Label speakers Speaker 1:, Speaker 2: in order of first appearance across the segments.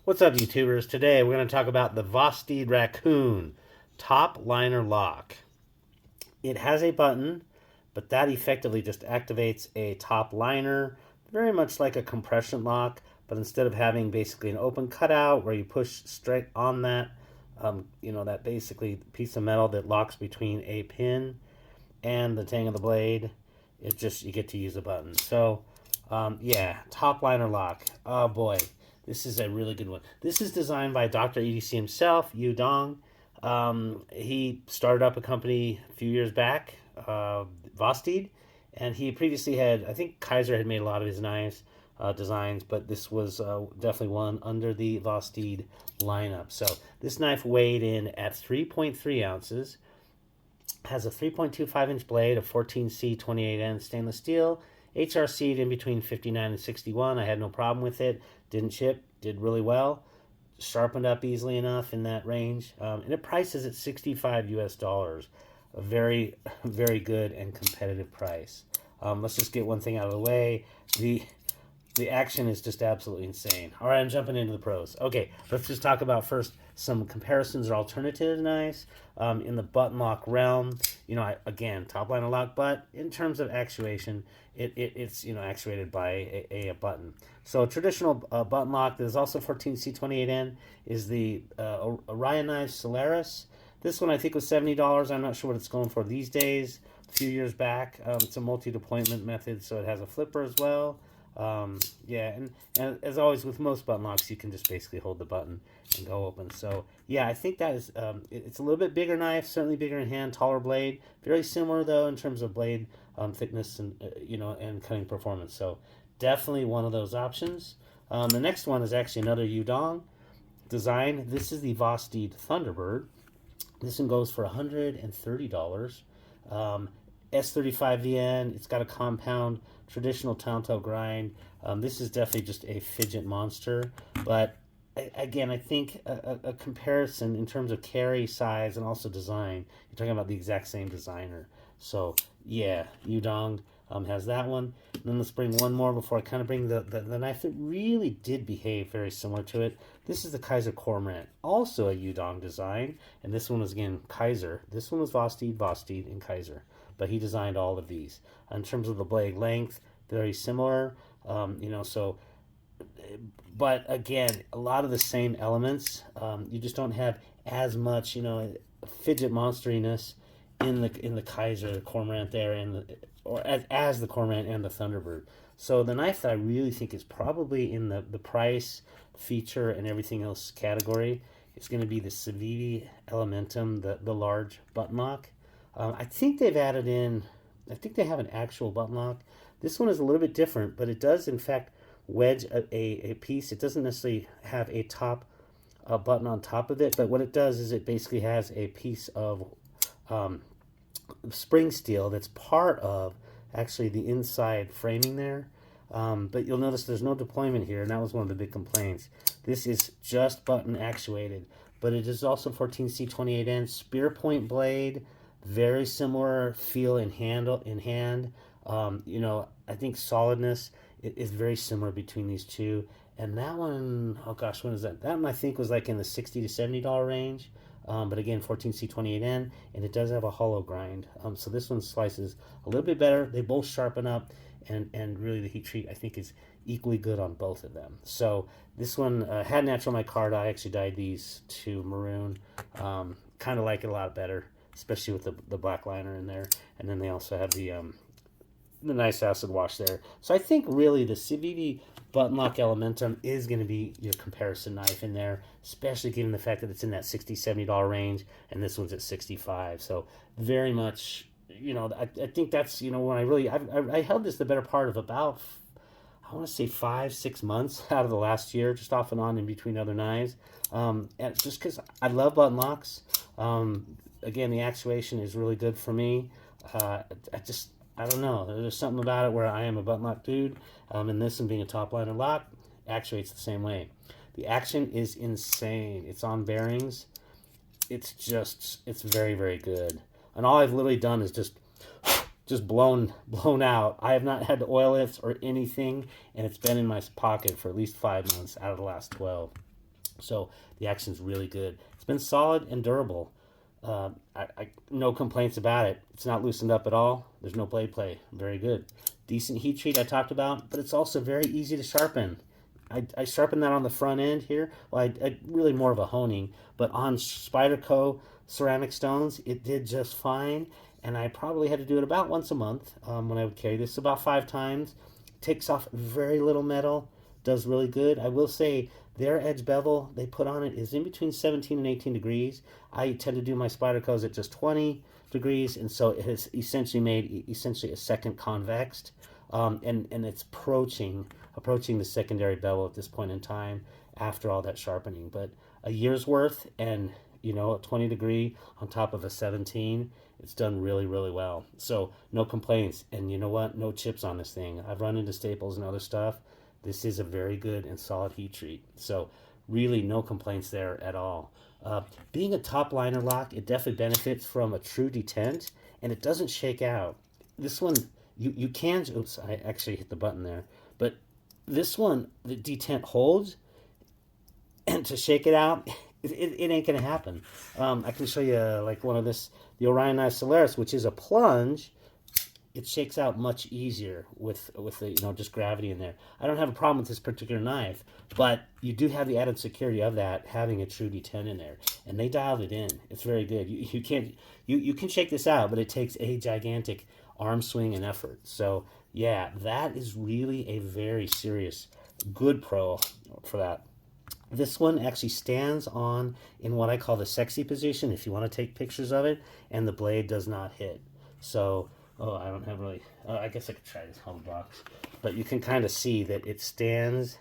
Speaker 1: What's up, YouTubers? Today we're going to talk about the Vosteed Racoon top liner lock. It has a button, but that effectively just activates a top liner, very much like a compression lock, but instead of having basically an open cutout where you push straight on that, that basically piece of metal that locks between a pin and the tang of the blade, you get to use a button. So, yeah, top liner lock. Oh boy. This is a really good one. This is designed by Dr. EDC himself, YUE. He started up a company a few years back, Vosteed, and he previously had, I think Kaiser had made a lot of his knives designs, but this was definitely one under the Vosteed lineup. So this knife weighed in at 3.3 ounces, has a 3.25-inch blade, a 14C 28N stainless steel, HRC'd in between 59 and 61. I had no problem with it. Didn't chip. Did really well. Sharpened up easily enough in that range. And it prices at $65 US. A very, very good and competitive price. Let's just get one thing out of the way. The action is just absolutely insane. All right, I'm jumping into the pros. Okay, let's just talk about first some comparisons or alternative knives in the button lock realm. Again, top line lock, but in terms of actuation, it's actuated by a button. So a traditional button lock that is also 14C28N is the Orion knife Solaris. This one I think was $70. I'm not sure what it's going for these days. A few years back, it's a multi-deployment method, so it has a flipper as well. And as always with most button locks, you can just basically hold the button and go open. So yeah, I think that is it's a little bit bigger knife, certainly bigger in hand, taller blade, very similar though in terms of blade thickness and and cutting performance. So definitely one of those options. The next one is actually another YUE design. This is the Vosteed Thunderbird. This one goes for $130. S35VN. It's got a compound traditional Tanto grind. This is definitely just a fidget monster, but again, I think a comparison in terms of carry size and also design, you're talking about the exact same designer. So yeah, YUE has that one. And then let's bring one more before I kind of bring the knife that really did behave very similar to it. This is the Kaiser Cormorant, also a YUE design, and this one was again Kaiser. This one was Vosteed, and Kaiser, but he designed all of these. In terms of the blade length, very similar, but again, a lot of the same elements. You just don't have as much, fidget monsteriness in the Kaiser, the Cormorant there, or as the Cormorant and the Thunderbird. So the knife that I really think is probably in the price, feature, and everything else category is going to be the Civivi Elementum, the large button lock. I think they've added in, I think they have an actual button lock. This one is a little bit different, but it does in fact wedge a piece. It doesn't necessarily have a button on top of it, but what it does is it basically has a piece of spring steel that's part of actually the inside framing there. But you'll notice there's no deployment here, and that was one of the big complaints. This is just button actuated, but it is also 14C28N spear point blade, very similar feel in hand. I think solidness is very similar between these two. And that one, oh gosh, when is that? That one I think was like in the $60 to $70 range. But again, 14C28N, and it does have a hollow grind. So this one slices a little bit better. They both sharpen up, and really the heat treat I think is equally good on both of them. So this one had natural micarta. I actually dyed these to maroon. Kind of like it a lot better, especially with the black liner in there. And then they also have the nice acid wash there. So I think really the Civivi button lock Elementum is going to be your comparison knife in there, especially given the fact that it's in that $60, $70 range, and this one's at $65. So very much, I think that's, when I held this the better part of about, I want to say 5-6 months out of the last year, just off and on in between other knives. And just because I love button locks. Again, the actuation is really good for me. I don't know. There's something about it where I am a button lock dude, and this one being a top liner lock actuates the same way. The action is insane. It's on bearings. It's very, very good. And all I've literally done is just blown out. I have not had to oil it or anything, and it's been in my pocket for at least 5 months out of the last 12. So the action's really good. It's been solid and durable. No complaints about it. It's not loosened up at all. There's no blade play. Very good. Decent heat treat I talked about, but it's also very easy to sharpen. I sharpened that on the front end here. Well, I really more of a honing, but on Spyderco ceramic stones, it did just fine. And I probably had to do it about once a month when I would carry this, about 5 times. Takes off very little metal, does really good. I will say their edge bevel they put on it is in between 17 and 18 degrees. I tend to do my Spydercos at just 20 degrees, and so it has essentially made a second convexed, and it's approaching the secondary bevel at this point in time after all that sharpening. But a year's worth, and a 20 degree on top of a 17, it's done really, really well. So no complaints. And you know what? No chips on this thing. I've run into staples and other stuff. This is a very good and solid heat treat. So really no complaints there at all. Being a top liner lock, it definitely benefits from a true detent, and it doesn't shake out. This one, you can, oops, I actually hit the button there. But this one, the detent holds, and to shake it out, it ain't gonna happen. I can show you like one of the Orion Knife Solaris, which is a plunge. It shakes out much easier with the just gravity in there. I don't have a problem with this particular knife, but you do have the added security of that having a true D10 in there, and they dialed it in. It's very good. You can shake this out, but it takes a gigantic arm swing and effort. So yeah, that is really a very serious good pro for that. This one actually stands on in what I call the sexy position if you want to take pictures of it, and the blade does not hit. So, I don't have really, I guess I could try this whole box. But you can kind of see that it stands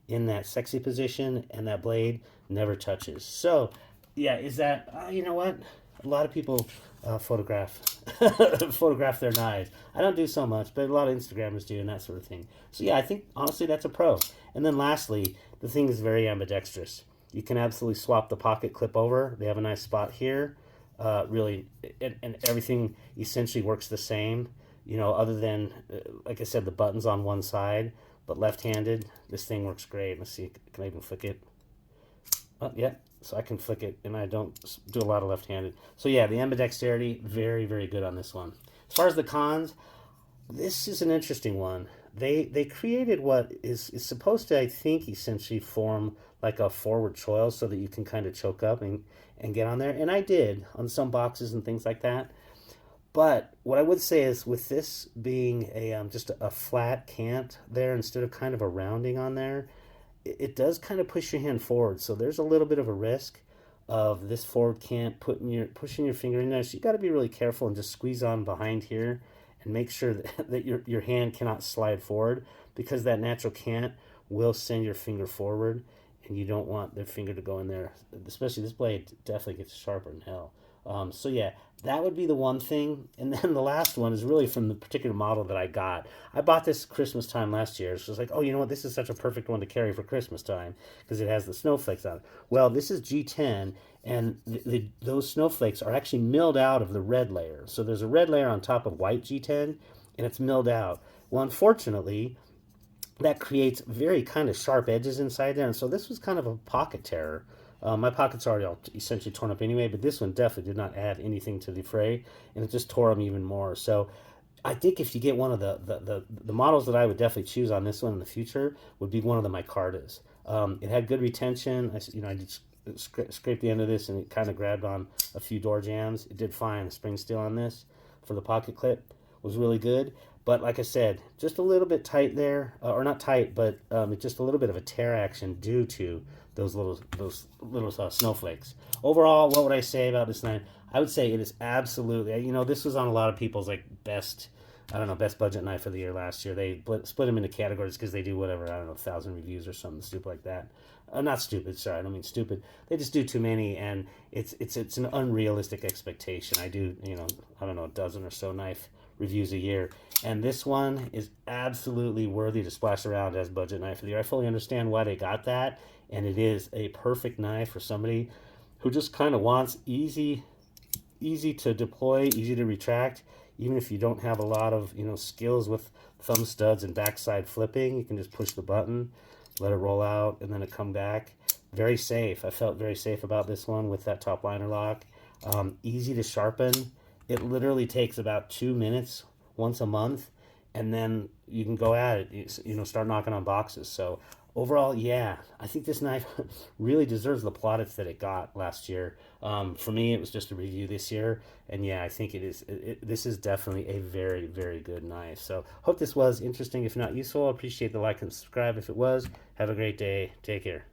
Speaker 1: in that sexy position, and that blade never touches. So, yeah, is that, you know what? A lot of people photograph their knives. I don't do so much, but a lot of Instagrammers do and that sort of thing. So yeah, I think honestly that's a pro. And then lastly, the thing is very ambidextrous. You can absolutely swap the pocket clip over. They have a nice spot here. Really, and everything essentially works the same. Other than, like I said, the buttons on one side, but left-handed, this thing works great. Let's see, can I even flick it? Oh, yeah. So I can flick it, and I don't do a lot of left-handed. So yeah, the ambidexterity, very, very good on this one. As far as the cons, this is an interesting one. They created what is supposed to, I think, essentially form like a forward choil so that you can kind of choke up and get on there. And I did on some boxes and things like that. But what I would say is with this being just a flat cant there instead of kind of a rounding on there, it does kind of push your hand forward. So there's a little bit of a risk of this forward cant pushing your finger in there. So you got to be really careful and just squeeze on behind here and make sure that your hand cannot slide forward, because that natural cant will send your finger forward, and you don't want the finger to go in there. Especially this blade definitely gets sharper than hell. So yeah, that would be the one thing. And then the last one is really from the particular model that I got. I bought this Christmas time last year. So it's like, oh, you know what? This is such a perfect one to carry for Christmas time because it has the snowflakes on it. Well, this is G10, and those snowflakes are actually milled out of the red layer. So there's a red layer on top of white G10, and it's milled out. Well, unfortunately, that creates very kind of sharp edges inside there. And so this was kind of a pocket terror. My pockets are already all essentially torn up anyway, but this one definitely did not add anything to the fray, and it just tore them even more. So I think if you get one of the models that I would definitely choose on this one in the future would be one of the micartas. It had good retention. I just scraped the end of this, and it kind of grabbed on a few door jams. It did fine. The spring steel on this for the pocket clip was really good. But like I said, just a little bit tight there, or not tight, but just a little bit of a tear action due to those little snowflakes. Overall, what would I say about this knife? I would say it is absolutely, this was on a lot of people's best budget knife of the year last year. They split them into categories because they do whatever, 1,000 reviews or something stupid like that. Not stupid, sorry, I don't mean stupid. They just do too many, and it's an unrealistic expectation. I do, a dozen or so knife reviews a year, and this one is absolutely worthy to splash around as budget knife of the year. I fully understand why they got that, and it is a perfect knife for somebody who just kind of wants easy to deploy, easy to retract. Even if you don't have a lot of skills with thumb studs and backside flipping, you can just push the button, let it roll out, and then it come back. Very safe. I felt very safe about this one with that top liner lock. Easy to sharpen. It literally takes about 2 minutes once a month, and then you can go at it. Start knocking on boxes. So overall, yeah, I think this knife really deserves the plaudits that it got last year. For me, it was just a review this year, and yeah, I think it is. This is definitely a very, very good knife. So hope this was interesting. If not useful, I appreciate the like and subscribe. If it was, have a great day. Take care.